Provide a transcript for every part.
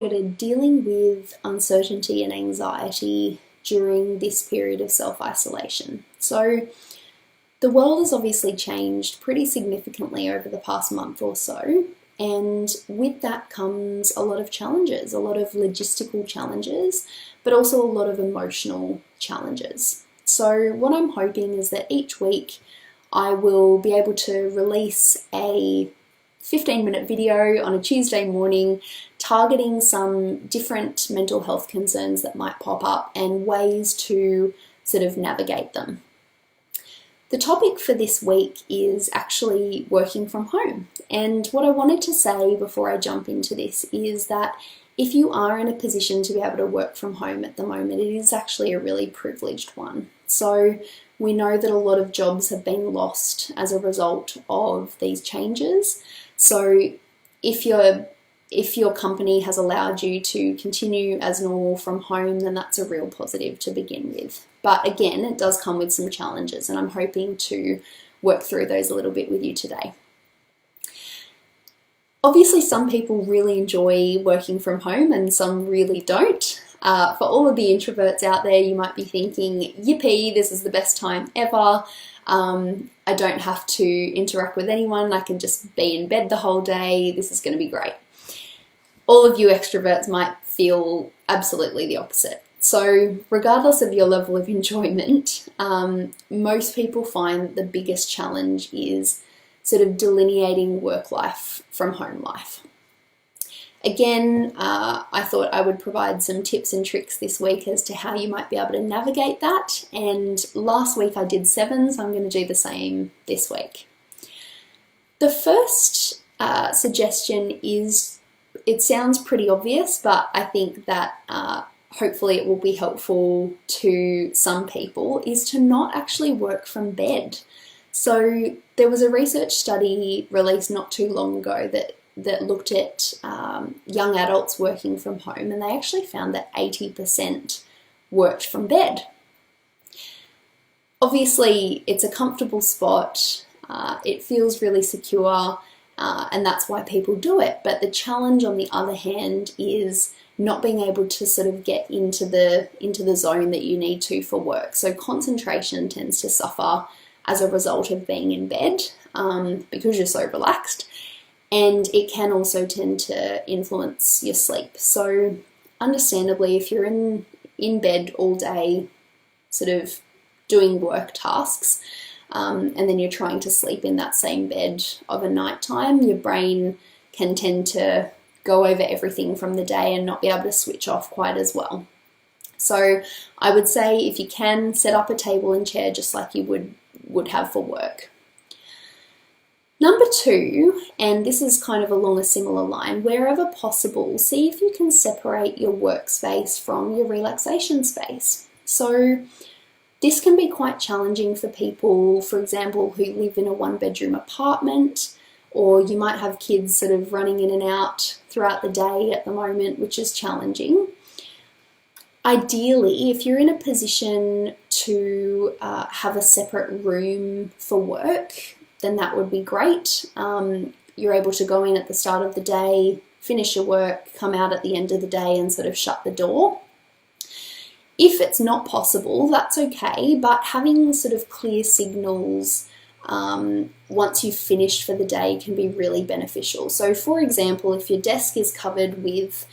Dealing with uncertainty and anxiety during this period of self-isolation. So the world has obviously changed pretty significantly over the past month or so, and with that comes a lot of challenges, a lot of logistical challenges, but also a lot of emotional challenges. So what I'm hoping is that each week I will be able to release a 15-minute video on a Tuesday morning targeting some different mental health concerns that might pop up and ways to sort of navigate them. The topic for this week is actually working from home. And what I wanted to say before I jump into this is that if you are in a position to be able to work from home at the moment, it is actually a really privileged one. So we know that a lot of jobs have been lost as a result of these changes. So if your company has allowed you to continue as normal from home, then that's a real positive to begin with. But again, it does come with some challenges, and I'm hoping to work through those a little bit with you today. Obviously, some people really enjoy working from home and some really don't. For all of the introverts out there, you might be thinking, yippee, this is the best time ever. I don't have to interact with anyone. I can just be in bed the whole day. This is going to be great. All of you extroverts might feel absolutely the opposite. So regardless of your level of enjoyment, most people find the biggest challenge is sort of delineating work life from home life. Again, I thought I would provide some tips and tricks this week as to how you might be able to navigate that. And last week I did 7, so I'm going to do the same this week. The first suggestion is, it sounds pretty obvious, but I think that hopefully it will be helpful to some people, is to not actually work from bed. So there was a research study released not too long ago that looked at young adults working from home, and they actually found that 80% worked from bed. Obviously, it's a comfortable spot, it feels really secure, and that's why people do it. But the challenge, on the other hand, is not being able to sort of get into the zone that you need to for work. So concentration tends to suffer as a result of being in bed because you're so relaxed. And it can also tend to influence your sleep. So understandably, if you're in bed all day, sort of doing work tasks, and then you're trying to sleep in that same bed of a night time, your brain can tend to go over everything from the day and not be able to switch off quite as well. So I would say, if you can, set up a table and chair just like you would have for work. Number 2, and this is kind of along a similar line, wherever possible, see if you can separate your workspace from your relaxation space. So this can be quite challenging for people, for example, who live in a 1-bedroom apartment, or you might have kids sort of running in and out throughout the day at the moment, which is challenging. Ideally, if you're in a position to have a separate room for work, then that would be great. You're able to go in at the start of the day, finish your work, come out at the end of the day and sort of shut the door. If it's not possible, that's okay, but having sort of clear signals once you've finished for the day can be really beneficial. So for example, if your desk is covered with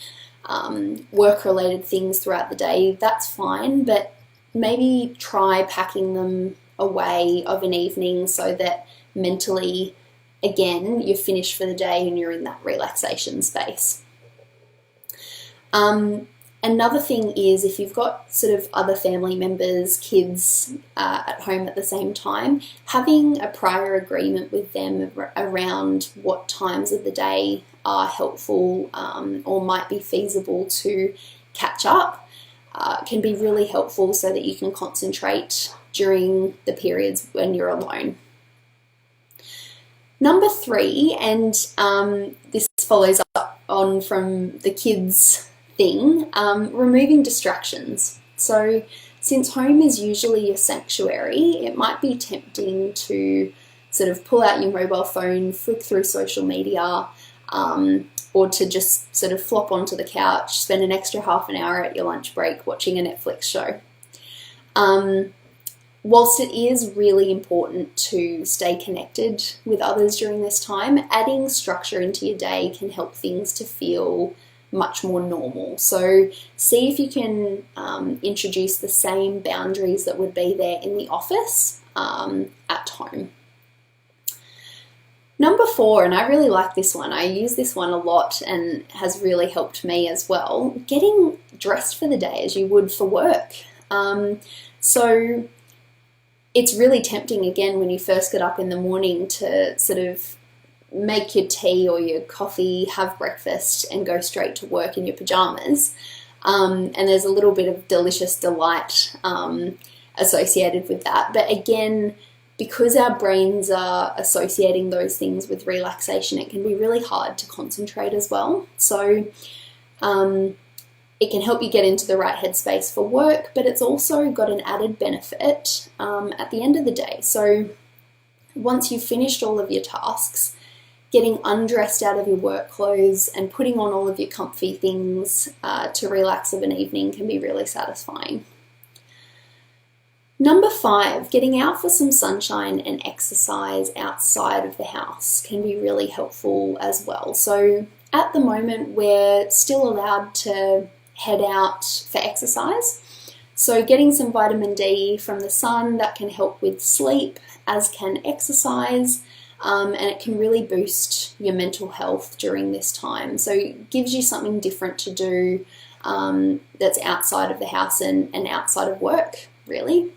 work-related things throughout the day, that's fine, but maybe try packing them away of an evening so that mentally, again, you're finished for the day and you're in that relaxation space. Another thing is, if you've got sort of other family members, kids at home at the same time, having a prior agreement with them around what times of the day are helpful or might be feasible to catch up can be really helpful so that you can concentrate during the periods when you're alone. Number 3, and this follows up on from the kids thing, removing distractions. So since home is usually your sanctuary, it might be tempting to sort of pull out your mobile phone, flick through social media, or to just sort of flop onto the couch, spend an extra half an hour at your lunch break watching a Netflix show. Whilst it is really important to stay connected with others during this time, adding structure into your day can help things to feel much more normal. So see if you can introduce the same boundaries that would be there in the office at home. Number 4, and I really like this one, I use this one a lot and has really helped me as well, getting dressed for the day as you would for work. So it's really tempting, again, when you first get up in the morning to sort of make your tea or your coffee, have breakfast, and go straight to work in your pajamas. And there's a little bit of delicious delight associated with that. But again, because our brains are associating those things with relaxation, it can be really hard to concentrate as well. So it can help you get into the right headspace for work, but it's also got an added benefit at the end of the day. So once you've finished all of your tasks, getting undressed out of your work clothes and putting on all of your comfy things to relax of an evening can be really satisfying. Number 5, getting out for some sunshine and exercise outside of the house can be really helpful as well. So at the moment, we're still allowed to head out for exercise. So getting some vitamin D from the sun, that can help with sleep, as can exercise, and it can really boost your mental health during this time. So it gives you something different to do that's outside of the house and outside of work, really.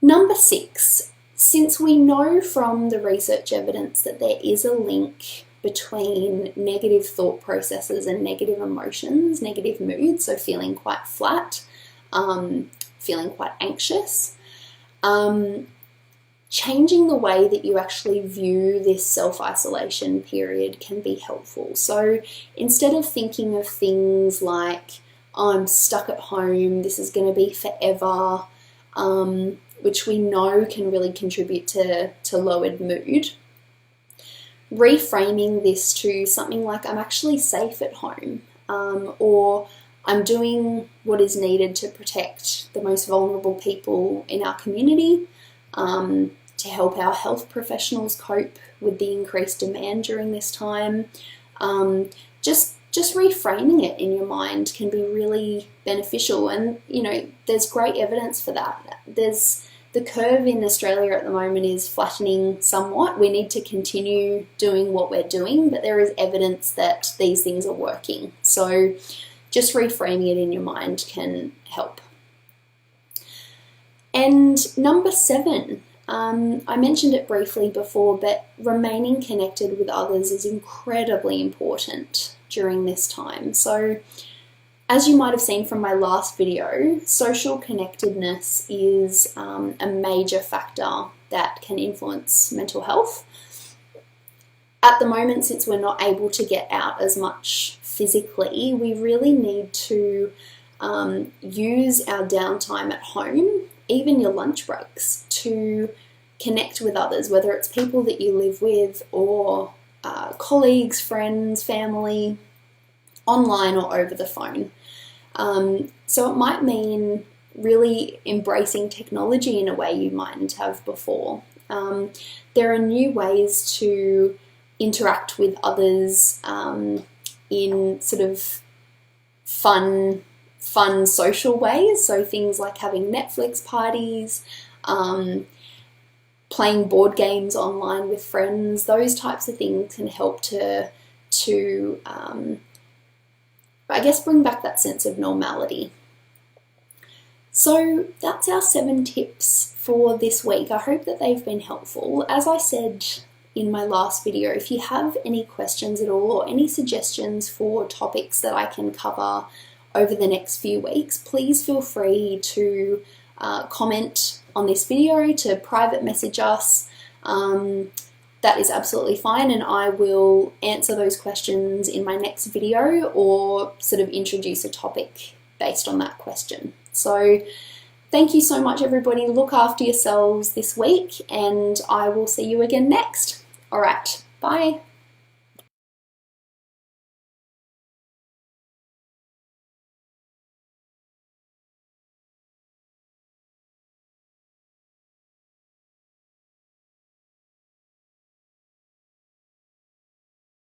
Number 6, since we know from the research evidence that there is a link between negative thought processes and negative emotions, negative moods, so feeling quite flat, feeling quite anxious, changing the way that you actually view this self-isolation period can be helpful. So instead of thinking of things like, oh, I'm stuck at home, this is going to be forever, which we know can really contribute to lowered mood, reframing this to something like, I'm actually safe at home, or I'm doing what is needed to protect the most vulnerable people in our community, to help our health professionals cope with the increased demand during this time. Just reframing it in your mind can be really beneficial, and there's great evidence for that. The curve in Australia at the moment is flattening somewhat. We need to continue doing what we're doing, but there is evidence that these things are working. So just reframing it in your mind can help. And number 7, I mentioned it briefly before, but remaining connected with others is incredibly important during this time. So as you might have seen from my last video, social connectedness is a major factor that can influence mental health. At the moment, since we're not able to get out as much physically, we really need to use our downtime at home, even your lunch breaks, to connect with others, whether it's people that you live with or colleagues, friends, family, online or over the phone. So it might mean really embracing technology in a way you mightn't have before. There are new ways to interact with others in sort of fun social ways. So things like having Netflix parties, playing board games online with friends, those types of things can help to I guess bring back that sense of normality. So that's our 7 tips for this week. I hope that they've been helpful. As I said in my last video, if you have any questions at all or any suggestions for topics that I can cover over the next few weeks, please feel free to comment on this video, to private message us. That is absolutely fine, and I will answer those questions in my next video or sort of introduce a topic based on that question. So thank you so much, everybody. Look after yourselves this week, and I will see you again next. All right, bye.